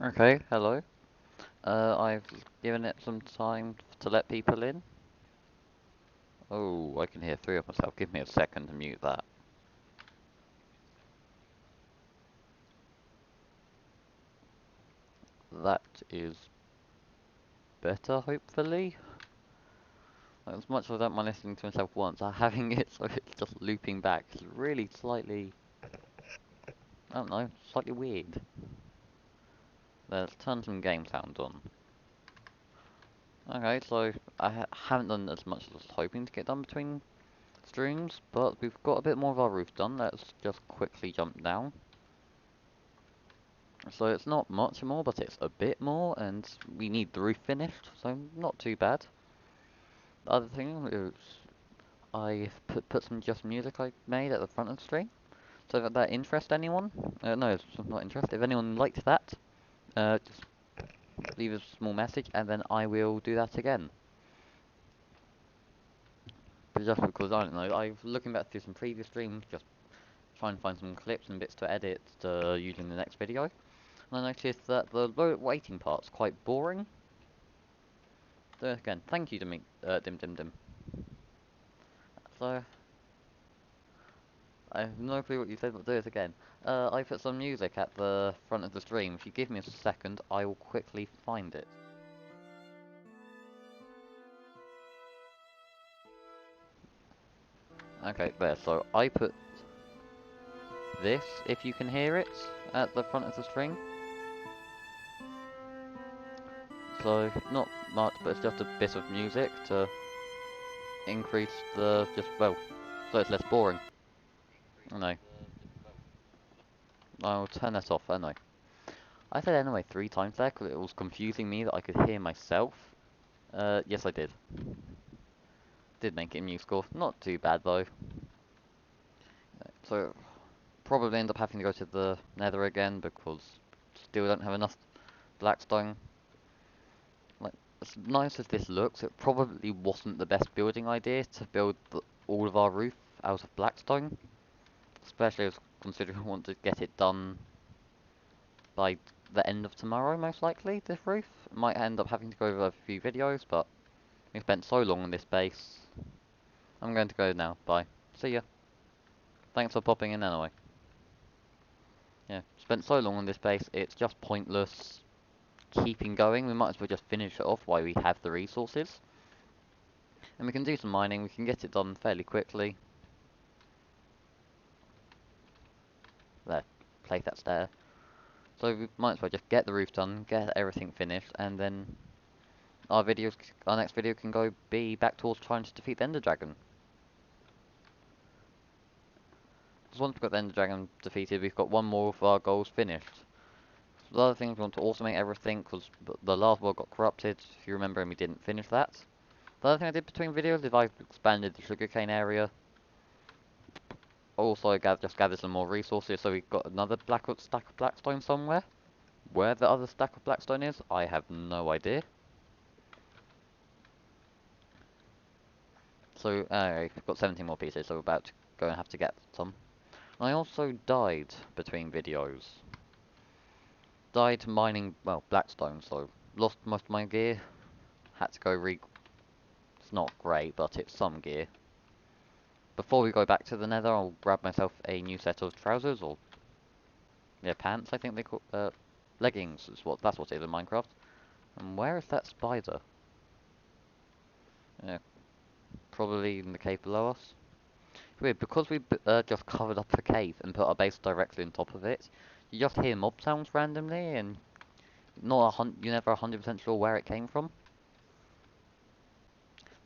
Okay, hello. I've given it some time to let people in. Oh, I can hear three of myself. Give me a second to mute that. That is better, hopefully. As much as I don't mind listening to myself once, having it so it's just looping back is really slightly, I don't know, slightly weird. Let's turn some game sound on. Okay, so I haven't done as much as I was hoping to get done between streams, but we've got a bit more of our roof done. Let's just quickly jump down. So it's not much more, but it's a bit more, and we need the roof finished, so not too bad. The other thing is I put some just music I made at the front of the stream, so that interests anyone. No, it's not interest. If anyone liked that, just leave a small message, and then I will do that again. But just because, I don't know, I'm looking back through some previous streams, just trying to find some clips and bits to edit to use in the next video. And I noticed that the waiting part's quite boring. So again, thank you to me, Dim Dim Dim. So, I have no clue what you said, but do it again. I put some music at the front of the stream. If you give me a second, I will quickly find it. Okay, there, so I put this, if you can hear it, at the front of the stream. So, not much, but it's just a bit of music to increase the, well, so it's less boring. I know. I'll turn that off, anyway. I said anyway 3 times there, because it was confusing me that I could hear myself. Yes I did. Did make it a new score. Not too bad though. So, probably end up having to go to the nether again, because still don't have enough blackstone. Like, as nice as this looks, it probably wasn't the best building idea to build all of our roof out of blackstone. Especially as considering we want to get it done by the end of tomorrow, most likely, this roof. Might end up having to go over a few videos, but we spent so long on this base. I'm going to go now. Bye. See ya. Thanks for popping in anyway. Yeah, spent so long on this base, it's just pointless keeping going. We might as well just finish it off while we have the resources. And we can do some mining, we can get it done fairly quickly. There, place that there. So we might as well just get the roof done, get everything finished, and then our next video can be back towards trying to defeat the Ender Dragon. Because once we've got the Ender Dragon defeated, we've got one more of our goals finished. The other thing, we want to automate everything, because the last world got corrupted, if you remember, and we didn't finish that. The other thing I did between videos is I expanded the sugarcane area. Also, I just gathered some more resources, so we got another stack of blackstone somewhere. Where the other stack of blackstone is, I have no idea. So, we've got 17 more pieces, so we're about to go and have to get some. I also died between videos. Died mining, well, blackstone, so lost most of my gear. Had to go It's not great, but it's some gear. Before we go back to the nether, I'll grab myself a new set of trousers, or yeah, pants, I think they call leggings that's what it is in Minecraft. And where is that spider? Yeah, probably in the cave below us. Weird, because we just covered up the cave and put our base directly on top of it, you just hear mob sounds randomly, and you're never 100% sure where it came from.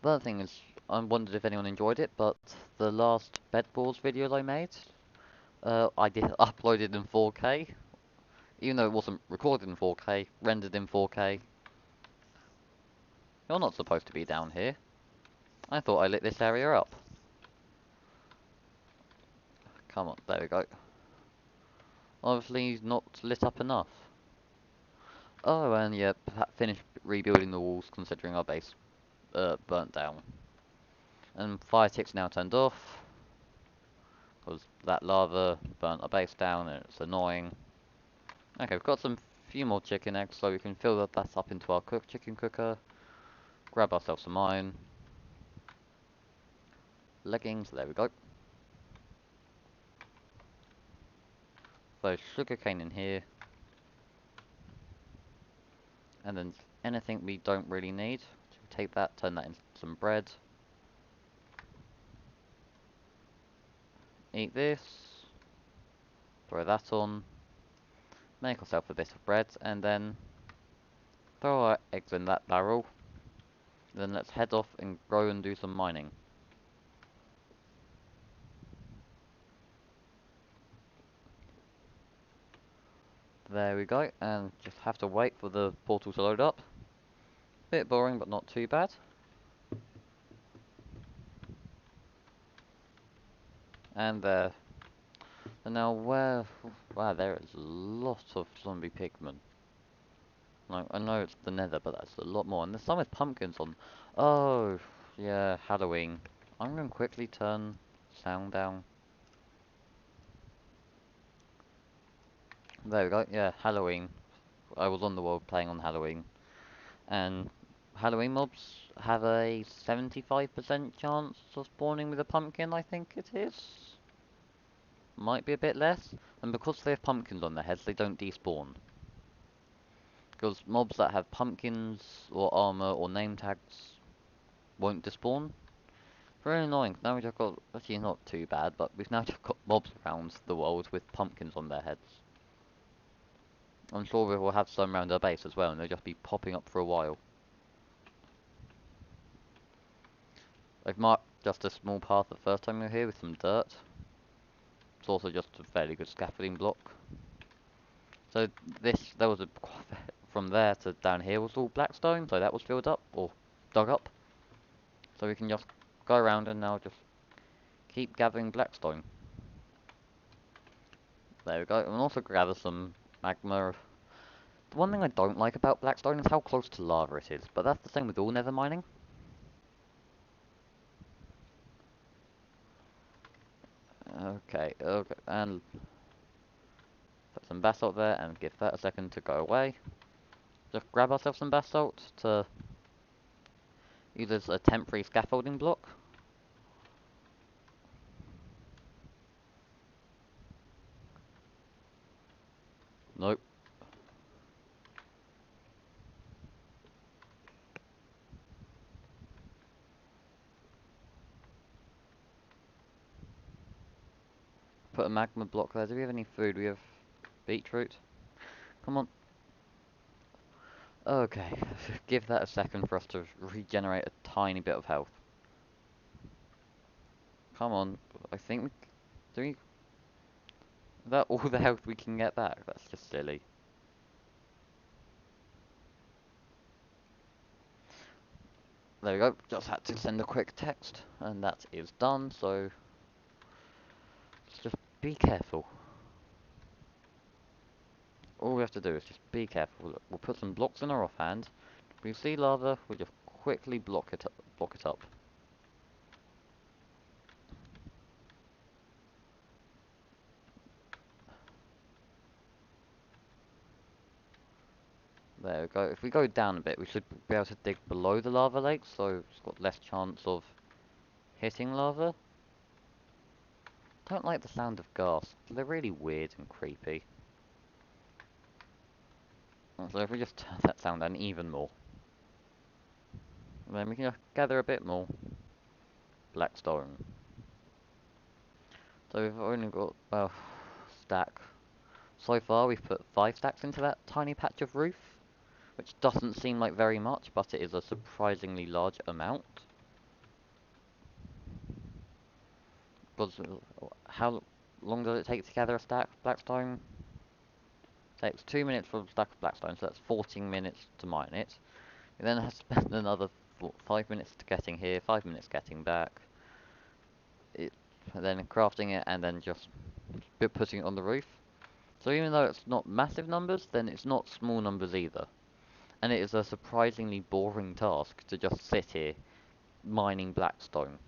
The other thing is, I wondered if anyone enjoyed it, but the last bedboards videos I made, I did uploaded in 4K, even though it wasn't recorded in 4K, rendered in 4K. You're not supposed to be down here. I thought I lit this area up. Come on, there we go. Obviously not lit up enough. Oh, and yeah, finished rebuilding the walls considering our base burnt down. And fire tick's now turned off, because that lava burnt our base down and it's annoying. Okay, we've got some few more chicken eggs so we can fill that up into our chicken cooker. Grab ourselves some iron. Leggings, there we go. So sugarcane in here. And then anything we don't really need. So take that, turn that into some bread. Eat this. Throw that on. Make ourselves a bit of bread and then throw our eggs in that barrel. Then let's head off and go and do some mining. There we go, and just have to wait for the portal to load up. Bit boring, but not too bad. And there. And now where... Wow, there is a lot of zombie pigmen. Like, I know it's the nether, but that's a lot more. And there's some with pumpkins on. Oh, yeah, Halloween. I'm going to quickly turn sound down. There we go, yeah, Halloween. I was on the world playing on Halloween. And Halloween mobs have a 75% chance of spawning with a pumpkin, I think it is. Might be a bit less. And because they have pumpkins on their heads, they don't despawn. Because mobs that have pumpkins, or armor, or name tags won't despawn. Very annoying. Now we've just got, actually not too bad, but we've now just got mobs around the world with pumpkins on their heads. I'm sure we will have some around our base as well, and they'll just be popping up for a while. I've marked just a small path the first time we were here with some dirt. It's also just a fairly good scaffolding block. So there was a, from there to down here was all blackstone, so that was filled up, or dug up. So we can just go around and now just keep gathering blackstone. There we go, and also gather some magma. The one thing I don't like about blackstone is how close to lava it is, but that's the same with all nether mining. Okay, and put some basalt there and give that a second to go away. Just grab ourselves some basalt to use as a temporary scaffolding block. Nope. Put a magma block there. Do we have any food? We have beetroot. Come on. Okay, give that a second for us to regenerate a tiny bit of health. Come on. I think we... Do we... Is that all the health we can get back? That's just silly. There we go. Just had to send a quick text. And that is done, so... Let's just be careful. All we have to do is just be careful. Look, we'll put some blocks in our offhand. If we see lava, we'll just quickly block it up. There we go. If we go down a bit, we should be able to dig below the lava lake, so it's got less chance of hitting lava. Don't like the sound of ghast. They're really weird and creepy. So if we just turn that sound down even more, then we can just gather a bit more blackstone. So we've only got, well, stack. So far we've put 5 stacks into that tiny patch of roof, which doesn't seem like very much, but it is a surprisingly large amount. Because how long does it take to gather a stack of blackstone? It takes 2 minutes for a stack of blackstone, so that's 14 minutes to mine it. You then have to spend another 5 minutes to getting here, 5 minutes getting back. Then crafting it, and then just putting it on the roof. So even though it's not massive numbers, then it's not small numbers either. And it is a surprisingly boring task to just sit here mining blackstone.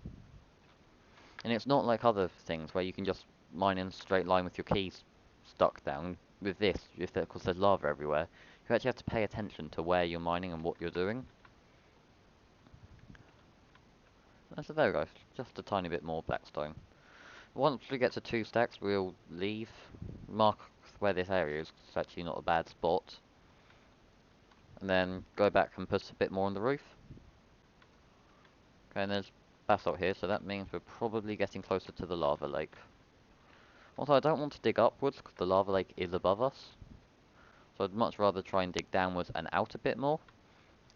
And it's not like other things where you can just mine in a straight line with your keys stuck down. with this, if there, because there's lava everywhere, you actually have to pay attention to where you're mining and what you're doing. So there we go, just a tiny bit more blackstone. Once we get to 2 stacks, we'll leave, mark where this area is, 'cause it's actually not a bad spot, and then go back and put a bit more on the roof. Okay, and there's basalt here, so that means we're probably getting closer to the lava lake. Also, I don't want to dig upwards, because the lava lake is above us, so I'd much rather try and dig downwards and out a bit more,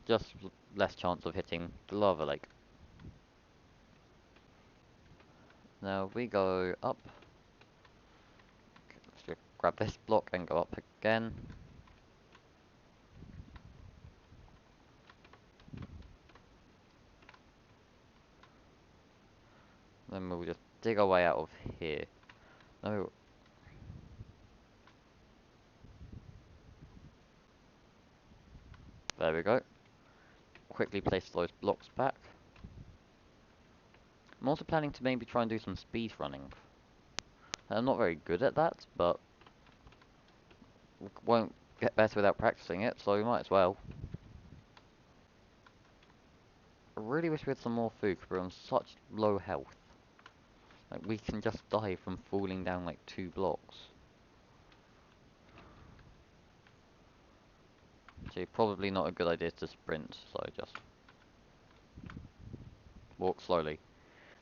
just less chance of hitting the lava lake. Now we go up. Okay, let's just grab this block and go up again. Then we'll just dig our way out of here. No. There we go. Quickly place those blocks back. I'm also planning to maybe try and do some speed running. I'm not very good at that, but won't get better without practicing it, so we might as well. I really wish we had some more food, because we're on such low health. Like, we can just die from falling down like 2 blocks. So probably not a good idea to sprint, so just walk slowly.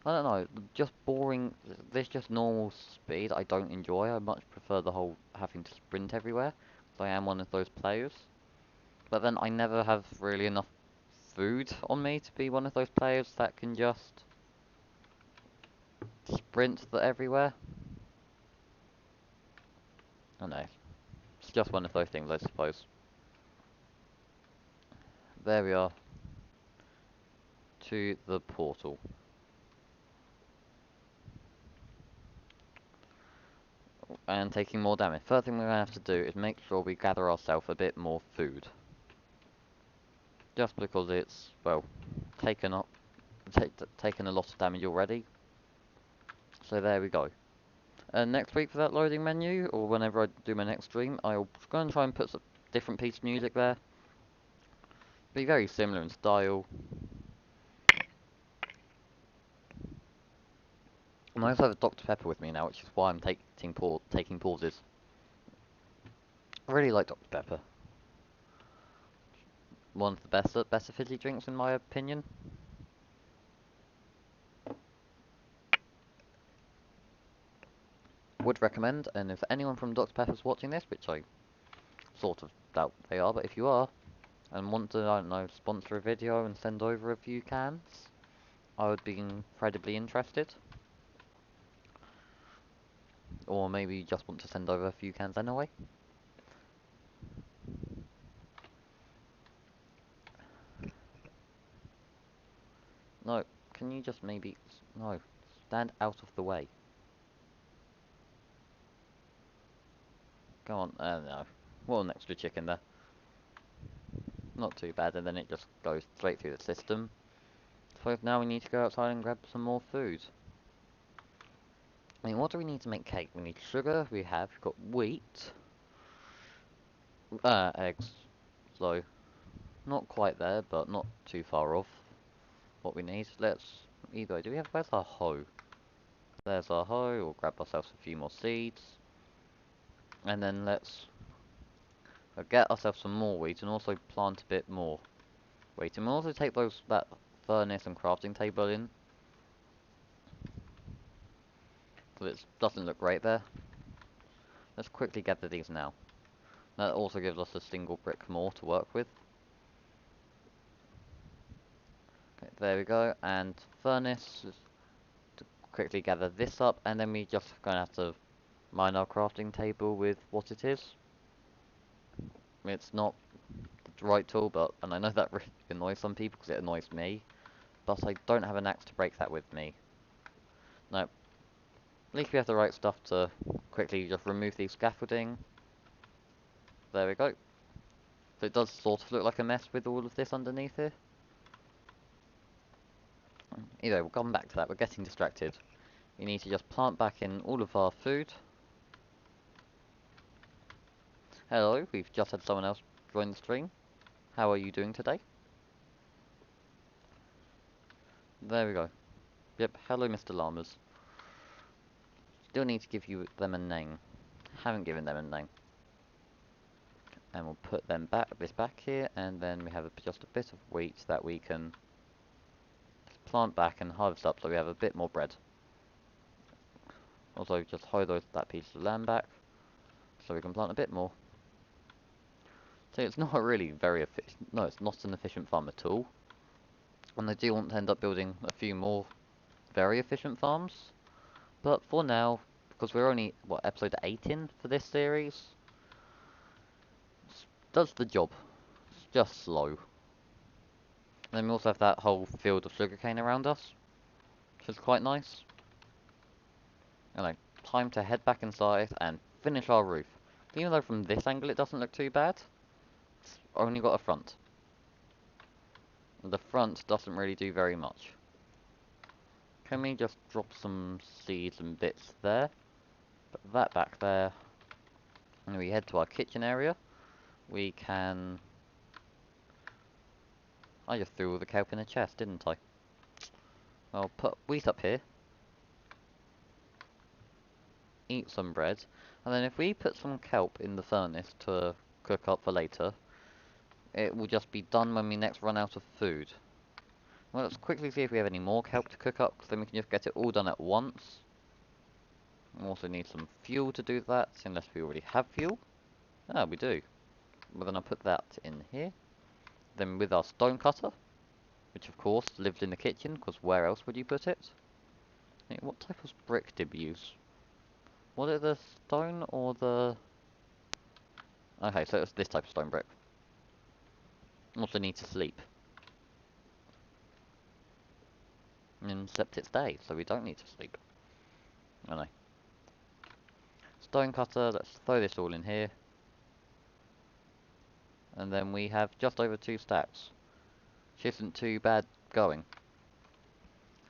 I don't know, just boring, this just normal speed I don't enjoy. I much prefer the whole having to sprint everywhere, because I am one of those players. But then I never have really enough food on me to be one of those players that can just sprint everywhere. I don't know, it's just one of those things I suppose. There we are, to the portal. And taking more damage. First thing we're going to have to do is make sure we gather ourselves a bit more food. Just because it's, well, taken up, taken a lot of damage already. So there we go. And next week for that loading menu, or whenever I do my next stream, I'll go and try and put some different piece of music there. Be very similar in style. And I also have a Dr. Pepper with me now, which is why I'm taking pauses. I really like Dr. Pepper. One of the better fizzy drinks in my opinion. Would recommend, and if anyone from Dr. Pepper's watching this, which I sort of doubt they are, but if you are, and want to, I don't know, sponsor a video and send over a few cans, I would be incredibly interested. Or maybe you just want to send over a few cans anyway. No, can you just maybe... No, stand out of the way. Go on, no. Well, an extra chicken there. Not too bad, and then it just goes straight through the system. So now we need to go outside and grab some more food. I mean, what do we need to make cake? We need sugar, we've got wheat. Eggs. So, not quite there, but not too far off what we need. Let's... Either way, where's our hoe? There's our hoe, we'll grab ourselves a few more seeds. And then let's get ourselves some more wheat and also plant a bit more wheat. And we'll also take that furnace and crafting table in. Because it doesn't look great there. Let's quickly gather these now. That also gives us a single brick more to work with. Okay, there we go, and furnace, to quickly gather this up, and then we just gonna have to mine our crafting table with what it is. It's not the right tool, but, and I know that really annoys some people because it annoys me, but I don't have an axe to break that with me. No, at least we have the right stuff to quickly just remove the scaffolding. There we go. So it does sort of look like a mess with all of this underneath here. Anyway, we'll come back to that, we're getting distracted. We need to just plant back in all of our food. Hello, we've just had someone else join the stream. How are you doing today? There we go. Yep, hello Mr. Llamas. Still need to give them a name. Haven't given them a name. And we'll put them back here, and then we have just a bit of wheat that we can plant back and harvest up so we have a bit more bread. Also, just hoe that piece of land back so we can plant a bit more. So it's not really very efficient. No, it's not an efficient farm at all. And I do want to end up building a few more very efficient farms. But for now, because we're only, what, episode 8 in for this series, does the job. It's just slow. And then we also have that whole field of sugarcane around us, which is quite nice. Anyway, time to head back inside and finish our roof. Even though from this angle it doesn't look too bad, it's only got a front. And the front doesn't really do very much. Can we just drop some seeds and bits there? Put that back there. And we head to our kitchen area. We can... I just threw all the kelp in a chest, didn't I? I'll put wheat up here. Eat some bread. And then if we put some kelp in the furnace to cook up for later, it will just be done when we next run out of food. Well, let's quickly see if we have any more kelp to cook up, because then we can just get it all done at once. We also need some fuel to do that, unless we already have fuel. Ah, we do. Well, then I'll put that in here. Then with our stone cutter, which of course lives in the kitchen, because where else would you put it? Hey, what type of brick did we use? Was it the stone or the... Okay, so it's this type of stone brick. Also need to sleep. Except it's day, so we don't need to sleep. I know. Stone cutter, let's throw this all in here. And then we have just over 2 stacks. Which isn't too bad going.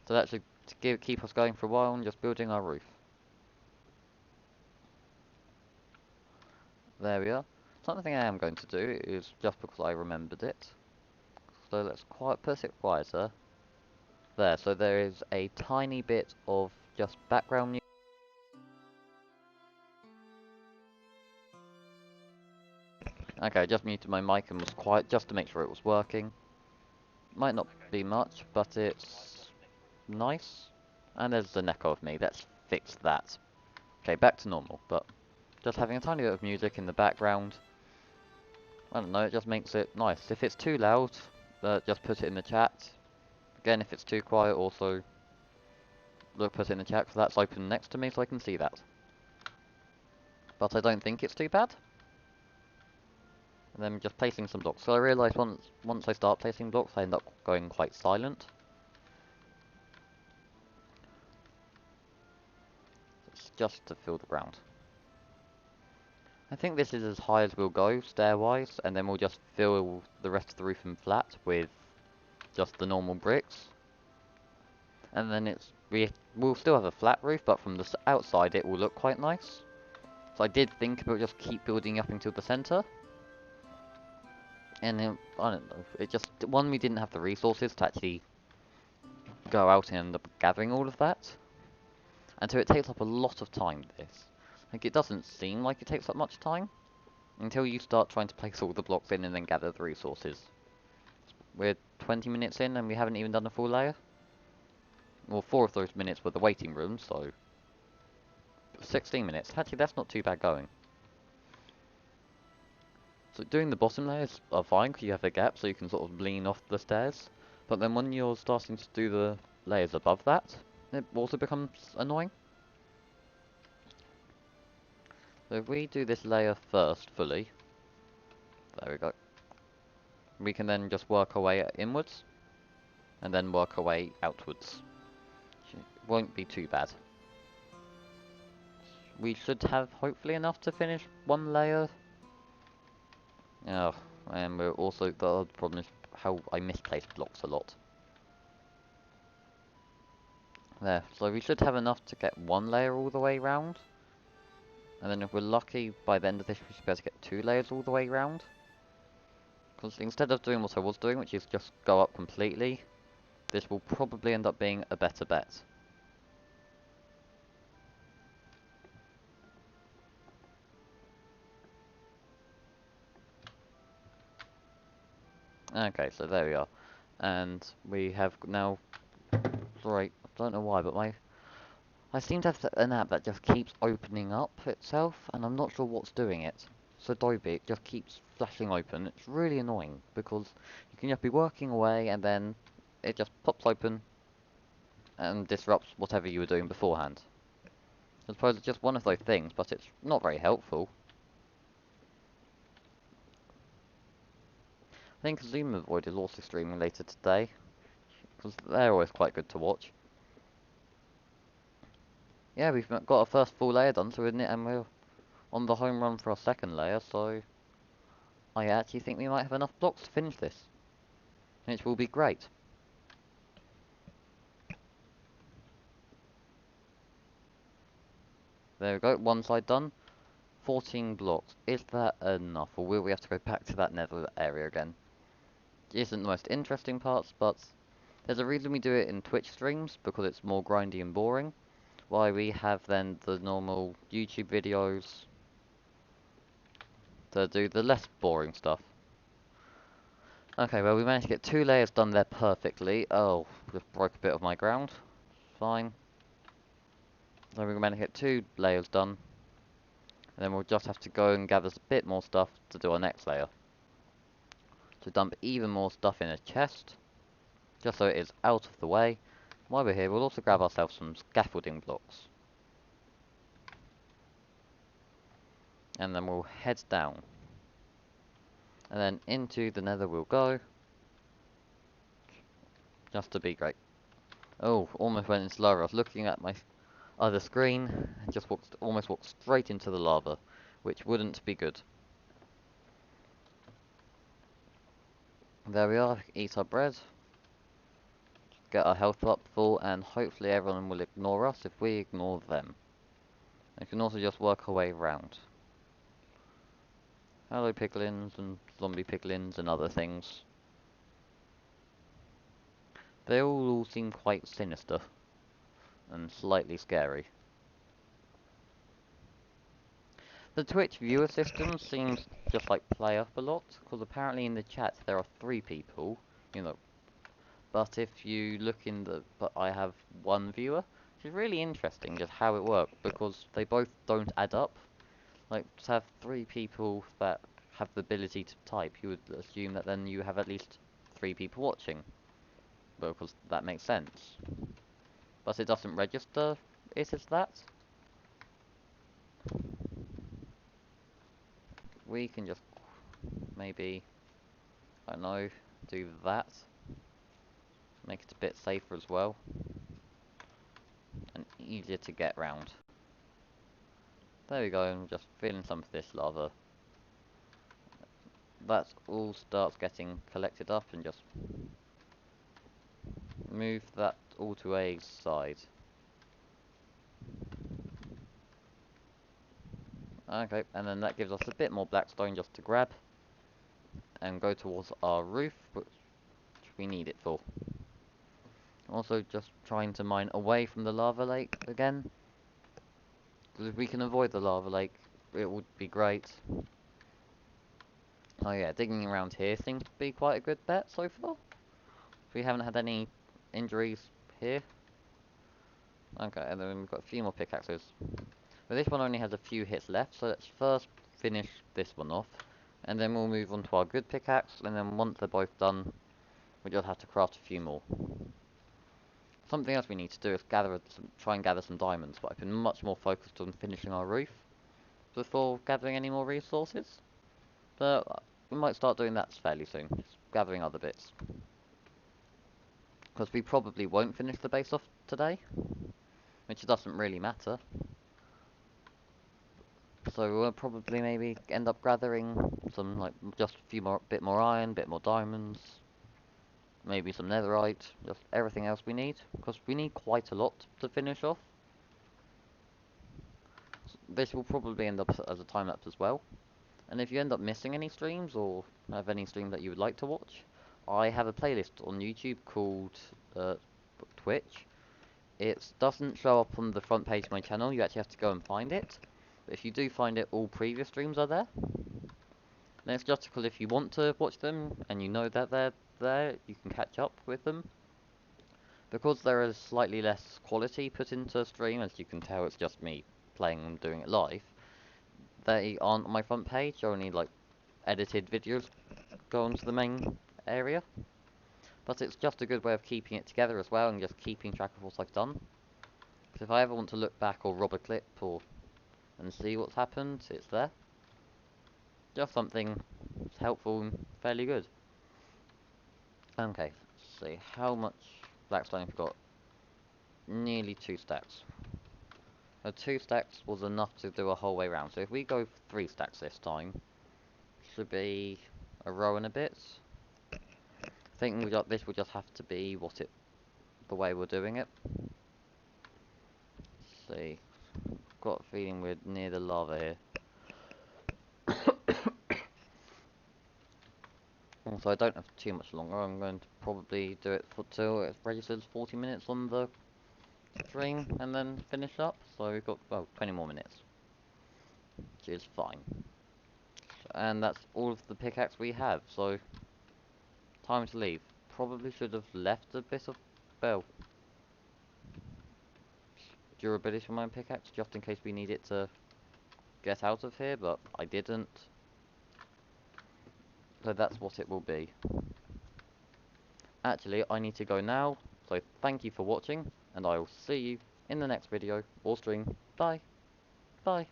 So that should keep us going for a while and just building our roof. There we are. Something I am going to do is just because I remembered it. So let's put it quieter. There, so there is a tiny bit of just background music. Okay, I just muted my mic and was quiet just to make sure it was working. Might not be much, but it's nice. And there's an echo of me. Let's fix that. Okay, back to normal, but just having a tiny bit of music in the background. I don't know, it just makes it nice. If it's too loud, just put it in the chat. Again, if it's too quiet, also put it in the chat, because that's open next to me so I can see that. But I don't think it's too bad. And then just placing some blocks. So I realise once I start placing blocks, I end up going quite silent. It's just to fill the ground. I think this is as high as we'll go, stair-wise, and then we'll just fill the rest of the roof in flat with just the normal bricks. And then we'll still have a flat roof, but from the outside it will look quite nice. So I did think about just keep building up until the centre. And then, I don't know, we didn't have the resources to actually go out and end up gathering all of that. And so it takes up a lot of time, this. Like, it doesn't seem like it takes up much time, until you start trying to place all the blocks in and then gather the resources. We're 20 minutes in and we haven't even done a full layer. Well, 4 of those minutes were the waiting room, so 16 minutes. Actually, that's not too bad going. So doing the bottom layers are fine because you have a gap so you can sort of lean off the stairs. But then when you're starting to do the layers above that, it also becomes annoying. So if we do this layer first fully, there we go. We can then just work our way inwards, and then work our way outwards. It won't be too bad. We should have hopefully enough to finish one layer. Oh, and we're also, the other problem is how I misplace blocks a lot. There, so we should have enough to get one layer all the way round. And then if we're lucky, by the end of this we should be able to get 2 layers all the way around. Because instead of doing what I was doing, which is just go up completely, this will probably end up being a better bet. Okay, so there we are. And we have now... Sorry, I don't know why, but I seem to have an app that just keeps opening up itself, and I'm not sure what's doing it. So Adobe, it just keeps flashing open. It's really annoying, because you can just be working away, and then it just pops open, and disrupts whatever you were doing beforehand. I suppose it's just one of those things, but it's not very helpful. I think Zoom Avoid is also streaming later today, because they're always quite good to watch. Yeah, we've got our first full layer done, so and we're on the home run for our second layer, so I actually think we might have enough blocks to finish this, which will be great. There we go, one side done. 14 blocks. Is that enough, or will we have to go back to that nether area again? It isn't the most interesting parts, but there's a reason we do it in Twitch streams, because it's more grindy and boring. Why we have then the normal YouTube videos to do the less boring stuff. Okay, well we managed to get 2 layers done there perfectly. Oh, just broke a bit of my ground. Fine. So we managed to get 2 layers done. And then we'll just have to go and gather a bit more stuff to do our next layer. To dump even more stuff in a chest, just so it is out of the way. While we're here, we'll also grab ourselves some scaffolding blocks. And then we'll head down. And then into the nether we'll go. Just to be great. Oh, almost went into lava. I was looking at my other screen and just almost walked straight into the lava, which wouldn't be good. There we are, eat our bread, get our health up full, and hopefully everyone will ignore us if we ignore them. We can also just work our way around. Hello piglins and zombie piglins and other things. They all seem quite sinister and slightly scary. The Twitch viewer system seems just like play up a lot, because apparently in the chat there are 3 people, you know, but if you look in the, but I have 1 viewer, which is really interesting just how it works, because they both don't add up. Like, to have 3 people that have the ability to type, you would assume that then you have at least 3 people watching, because that makes sense. But it doesn't register it as that. We can just maybe, I don't know, do that. Make it a bit safer as well. And easier to get round. There we go, and just fill in some of this lava. That all starts getting collected up, and just move that all to a side. Okay, and then that gives us a bit more blackstone just to grab and go towards our roof, which we need it for. Also just trying to mine away from the lava lake again, because if we can avoid the lava lake, it would be great. Oh yeah, digging around here seems to be quite a good bet so far. We haven't had any injuries here. Okay, and then we've got a few more pickaxes. But this one only has a few hits left, so let's first finish this one off. And then we'll move on to our good pickaxe, and then once they're both done, we just have to craft a few more. Something else we need to do is try and gather some diamonds, but I've been much more focused on finishing our roof before gathering any more resources. But we might start doing that fairly soon, just gathering other bits. Because we probably won't finish the base off today, which doesn't really matter. So we'll probably maybe end up gathering some, like, just a bit more iron, bit more diamonds, maybe some netherite, just everything else we need, because we need quite a lot to finish off. this will probably end up as a time lapse as well. And if you end up missing any streams or have any stream that you would like to watch, I have a playlist on YouTube called uh, Twitch. It doesn't show up on the front page of my channel, you actually have to go and find it. But if you do find it, all previous streams are there. And it's just because if you want to watch them and you know that they're there, you can catch up with them. Because there is slightly less quality put into a stream, as you can tell it's just me playing and doing it live, they aren't on my front page, only like edited videos go onto the main area. But it's just a good way of keeping it together as well and just keeping track of what I've done. Because if I ever want to look back or rob a clip or and see what's happened, it's there. Just something helpful and fairly good. Okay, let's see how much blackstone have we got. Nearly 2 stacks. 2 stacks was enough to do a whole way round. So if we go for 3 stacks this time, should be a row and a bit. I think this will just have to be the way we're doing it. Let's see, got a feeling we're near the lava here. Also, I don't have too much longer. I'm going to probably do it till it registers 40 minutes on the stream and then finish up. So we've got, well, 20 more minutes, which is fine. And that's all of the pickaxe we have, so time to leave. Probably should have left a bit of, well, durability from my pickaxe just in case we need it to get out of here, but I didn't. So that's what it will be. Actually, I need to go now, so thank you for watching, and I will see you in the next video or stream. Bye. Bye.